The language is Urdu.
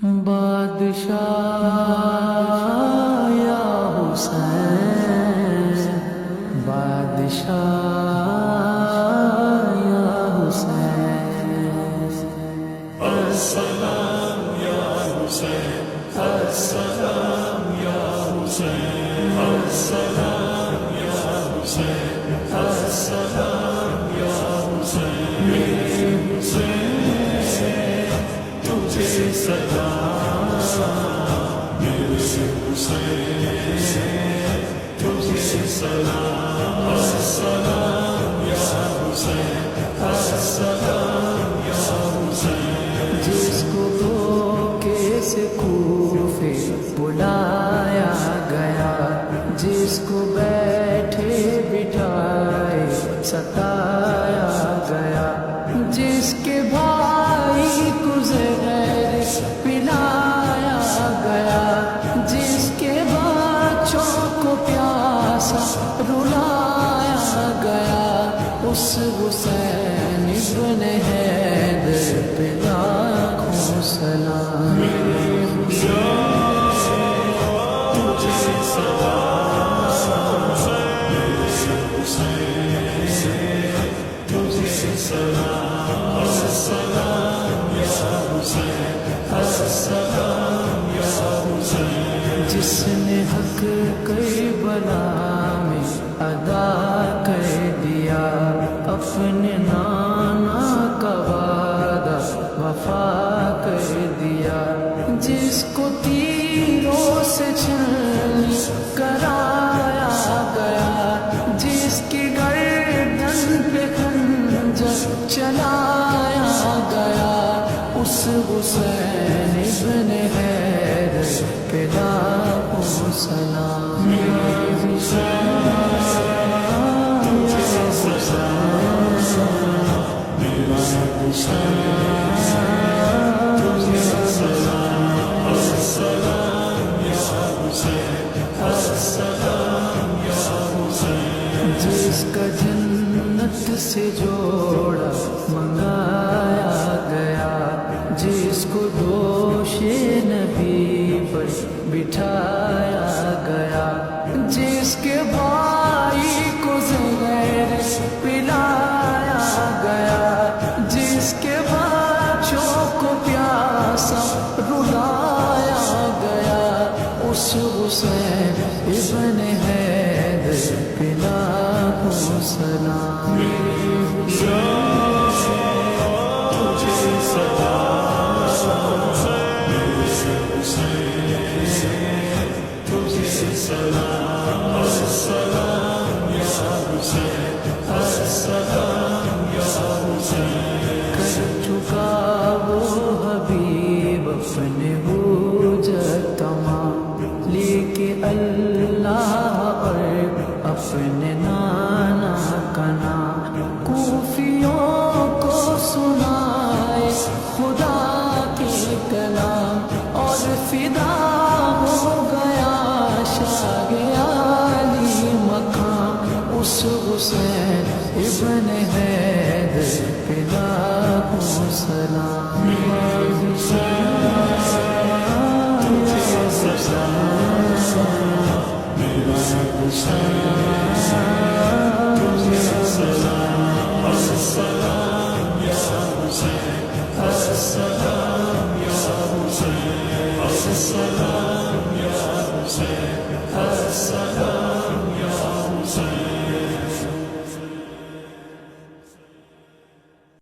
بادشاہ یا حسین، بادشاہ یا حسین، السلام یا حسین، السلام یا حسین، السلام یا حسین، السلام یا حسین، میرے حسین تجھے سلام، میرے حسین تجھے سلام، السلام یا حسین، السلام یا حسین، جس کو دھوکے سے کوفے بلایا گیا، جس کو بیٹھے بٹھائے ستایا گیا، جس کے بھائی کو زہر پلایا گیا، جس کے بچوں کو پیاسا رلایا گیا، اس حسین ابن حیدر پہ لاکھوں سلام، تجھے سلام، میرے حسین تجھے سلام، السلام یا حسین، السلام یا حسین، جس نے حق کربلا میں ادا کر دیا، اپنے نانا کا وعدہ وفا کر دیا، جس کو تیروں سے چھلنی کرایا گیا، جس کی گردن پہ خنجر چلایا گیا، اس حسین ابن حیدر پہ لاکھوں سلام، جس کا جنت سے جوڑا منگایا گیا، جس کو دوش نبی پر بٹھایا گیا، جس کے بھائی کو زہر پلایا گیا، جس کے بچوں کو پیاسا رلایا گیا، اس حسین ابن حیدر پہ لاکھوں سلام، تجھے سلام، میرے حسین تجھے سلام، السلام یا حسین، السلام یا حسین، کر چکا وہ حبیب اپنے حجت تمام، لے کے اللہ اور اپنے نانا کا نام، کوفیوں کو سنائے خدا کے کلام، اور فدا ہو گیا شاہ علی مقام، اس حسین ابن حیدر پہ لاکھوں سلام، السلام یا حسین، السلام یا حسین، السلام